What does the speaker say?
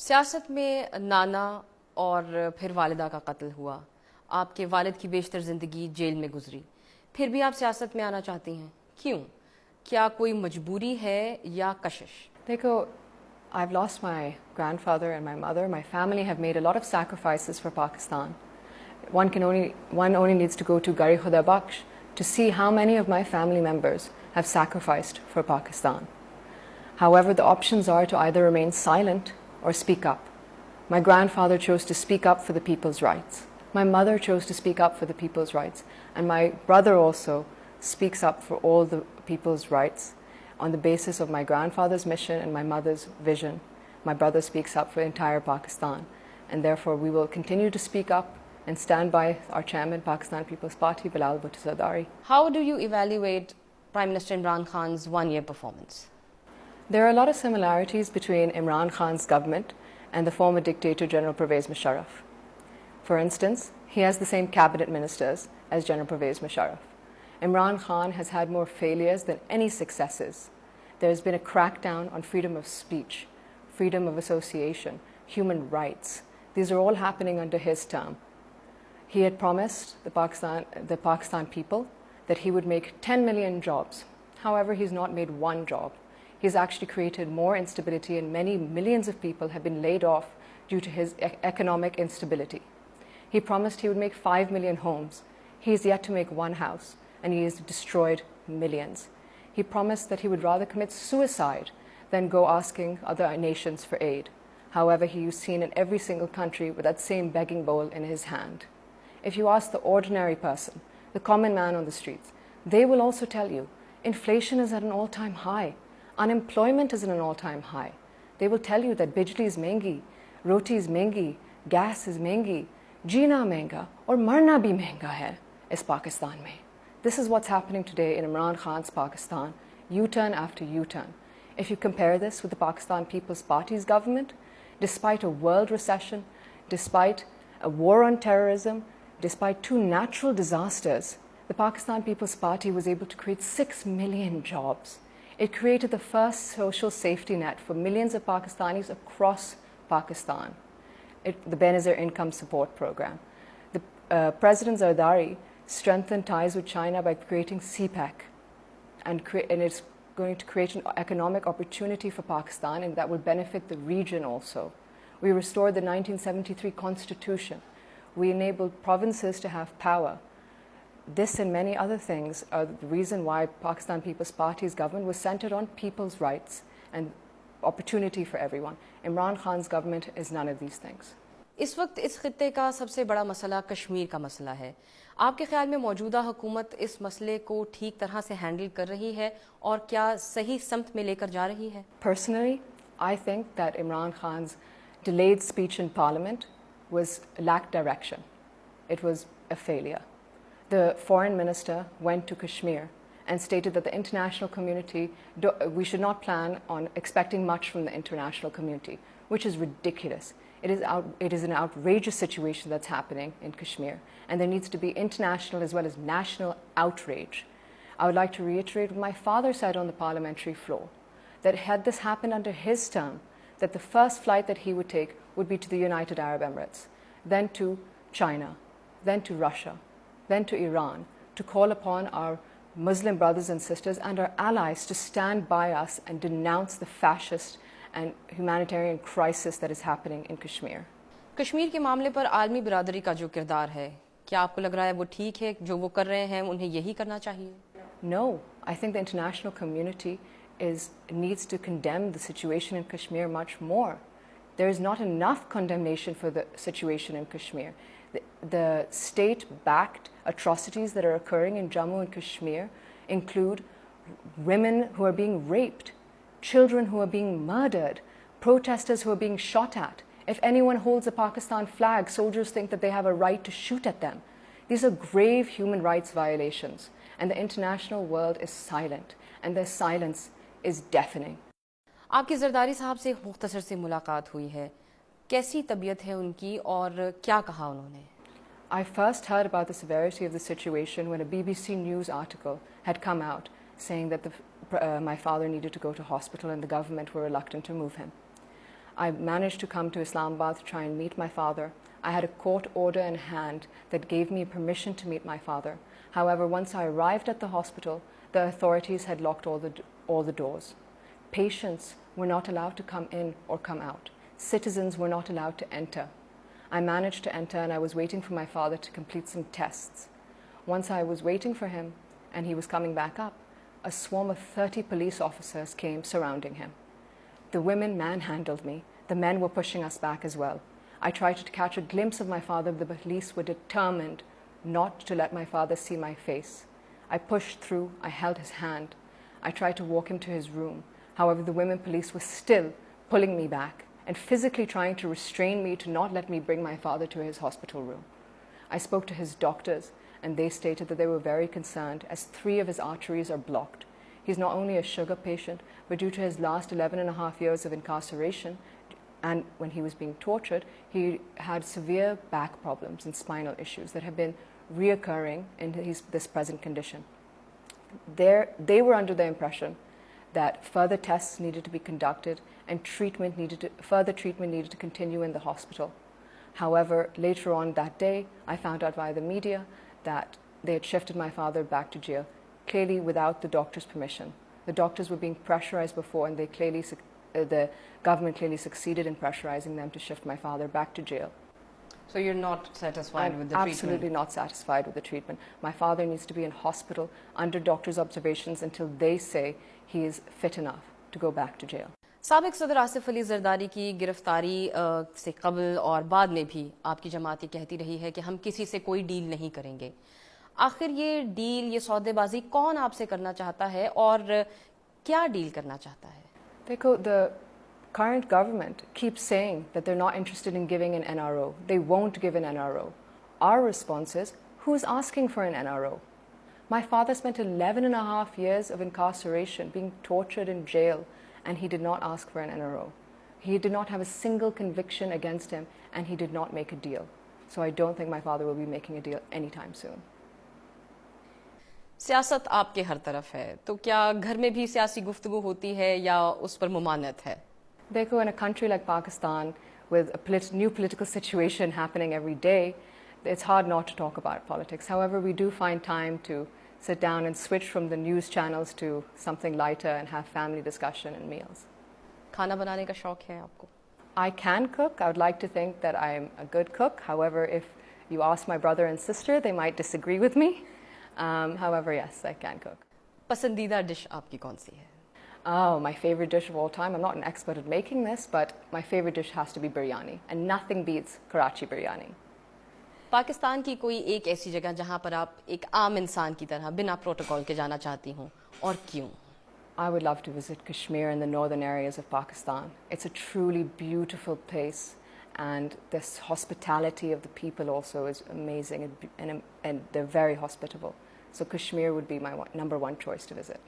सियासत में नाना और फिर वालिदा का कत्ल हुआ। आपके वालिद की बेशतर ज़िंदगी जेल में गुजरी, फिर भी आप सियासत में आना चाहती हैं, क्यों? क्या कोई मजबूरी है या कशिश? देखो, I've lost my grandfather and my mother. My family have made a lot of sacrifices for Pakistan. One only needs to go to Gari Khuda Bakhsh to see how many of my family members have sacrificed for Pakistan. However, the options are to either remain silent or speak up. My grandfather chose to speak up for the people's rights. My mother chose to speak up for the people's rights. And my brother also speaks up for all the people's rights on the basis of my grandfather's mission and my mother's vision. My brother speaks up for entire Pakistan. And therefore, we will continue to speak up and stand by our chairman, Pakistan People's Party, Bilal Bhutto Zardari. How do you evaluate Prime Minister Imran Khan's one-year performance? There are a lot of similarities between Imran Khan's government and the former dictator General Pervez Musharraf. For instance, he has the same cabinet ministers as General Pervez Musharraf. Imran Khan has had more failures than any successes. There has been a crackdown on freedom of speech, freedom of association, human rights. These are all happening under his term. He had promised the Pakistan people that he would make 10 million jobs. However, he's not made one job. He's actually created more instability, and many millions of people have been laid off due to his economic instability. He promised he would make 5 million homes. He has yet to make one house, and he has destroyed millions. He promised that he would rather commit suicide than go asking other nations for aid. However, he is seen in every single country with that same begging bowl in his hand. If you ask the ordinary person, the common man on the streets, they will also tell you inflation is at an all-time high. Unemployment is at an all-time high. They will tell you that bijli is mehengi, roti is mehengi, gas is mehengi, jeena mehenga, or marna bhi mehenga hai is Pakistan mein. This is what's happening today in Imran Khan's Pakistan, U-turn after U-turn. If you compare this with the Pakistan People's Party's government, despite a world recession, despite a war on terrorism, despite 2 natural disasters, the Pakistan People's Party was able to create 6 million jobs. It created the first social safety net for millions of Pakistanis across Pakistan, the Benazir Income Support Program. President Zardari strengthened ties with China by creating CPEC, and it's going to create an economic opportunity for Pakistan, and that will benefit the region also. We restored the 1973 Constitution. We enabled provinces to have power. This and many other things are the reason why Pakistan People's Party's government was centered on people's rights and opportunity for everyone. Imran Khan's government is none of these things. इस वक्त इस खित्ते का सबसे बड़ा मसला कश्मीर का मसला है। आपके ख्याल में मौजूदा हुकूमत इस मसले को ठीक तरह से हैंडल कर रही है और क्या सही समत में लेकर जा रही है? Personally, I think that Imran Khan's delayed speech in Parliament lacked direction. It was a failure. The foreign minister went to Kashmir and stated that the international community, we should not plan on expecting much from the international community, which is ridiculous. It is an outrageous situation that's happening in Kashmir, and there needs to be international as well as national outrage. I would like to reiterate what my father said on the parliamentary floor, that had this happened under his term, that the first flight that he would take would be to the United Arab Emirates, then to China, then to Russia, then to Iran, to call upon our Muslim brothers and sisters and our allies to stand by us and denounce the fascist and humanitarian crisis that is happening in Kashmir. Kashmir के मामले पर आलमी बिरादरी का जो किरदार है, क्या आपको लग रहा है वो ठीक है, जो वो कर रहे हैं उन्हें यही करना चाहिए? No, I think the international community needs to condemn the situation in Kashmir much more. There is not enough condemnation for the situation in Kashmir. The state-backed atrocities that are occurring in Jammu and Kashmir include women who are being raped, children who are being murdered, protesters who are being shot at. If anyone holds a Pakistan flag, soldiers think that they have a right to shoot at them. These are grave human rights violations, and the international world is silent, and their silence is deafening. आपकी ज़रदारी साहब से एक मुख्तसर से मुलाकात हुई है, कैसी तबीयत है उनकी और क्या कहा उन्होंने? I first heard about the severity of the situation when a BBC News article had come out saying that my father needed to go to hospital and the government were reluctant to move him. I managed to come to Islamabad to try and meet my father. I had a court order in hand that gave me permission to meet my father. However, once I arrived at the hospital, the authorities had locked all the doors. Patients were not allowed to come in or come out. Citizens were not allowed to enter. I managed to enter and I was waiting for my father to complete some tests. Once I was waiting for him and he was coming back up, a swarm of 30 police officers came surrounding him. The women manhandled me. The men were pushing us back as well. I tried to catch a glimpse of my father, but the police were determined not to let my father see my face. I pushed through. I held his hand. I tried to walk him to his room. However, the women police were still pulling me back and physically trying to restrain me to not let me bring my father to his hospital room. I spoke to his doctors, and they stated that they were very concerned as 3 of his arteries are blocked. He's not only a sugar patient, but due to his last 11.5 years of incarceration, and when he was being tortured, he had severe back problems and spinal issues that have been reoccurring in this present condition. They were under the impression that further tests needed to be conducted and further treatment needed to continue in the hospital. However, later on that day, I found out via the media that they had shifted my father back to jail, clearly without the doctor's permission. The doctors were being pressurized before, and the government clearly succeeded in pressurizing them to shift my father back to jail. So you're not satisfied with the I'm treatment? absolutely not satisfied with the treatment. My father needs to be in hospital under doctor's observations until they say he is fit enough to go back to jail. साबिक सदर आसिफ अली जरदारी की गिरफ्तारी से कबल और बाद में भी आपकी जमात ये कहती रही है कि हम किसी से कोई डील नहीं करेंगे। आखिर ये डील, ये सौदेबाजी कौन आपसे करना चाहता है और क्या डील करना चाहता है? देखो, the current government keeps saying that they're not interested in giving an NRO. They won't give an NRO. Our response is, who's asking for an NRO? My father spent 11.5 years of incarceration, being tortured in jail, and he did not ask for an NRO. He did not have a single conviction against him, and he did not make a deal. So I don't think my father will be making a deal anytime soon. सियासत आपके हर तरफ है, तो क्या घर में भी सियासी गुफ्तगू होती है या उस पर मुमानत है? देखो, in a country like Pakistan, with a new political situation happening every day, it's hard not to talk about politics. However, we do find time to sit down and switch from the news channels to something lighter and have family discussion and meals. खाना बनाने का शौक है आपको? I can cook. I would like to think that I'm a good cook. However, if you ask my brother and sister, they might disagree with me. However, yes, I can cook. पसंदीदा dish आपकी कौन सी है? Oh, my favorite dish of all time. I'm not an expert at making this, but my favorite dish has to be biryani, and nothing beats Karachi biryani. Pakistan की कोई एक ऐसी जगह जहां पर आप एक आम इंसान की तरह बिना प्रोटोकॉल के जाना चाहती हूं, और क्यों? I would love to visit Kashmir and the northern areas of Pakistan. It's a truly beautiful place, and this hospitality of the people also is amazing, and they're very hospitable. So Kashmir would be my number 1 choice to visit.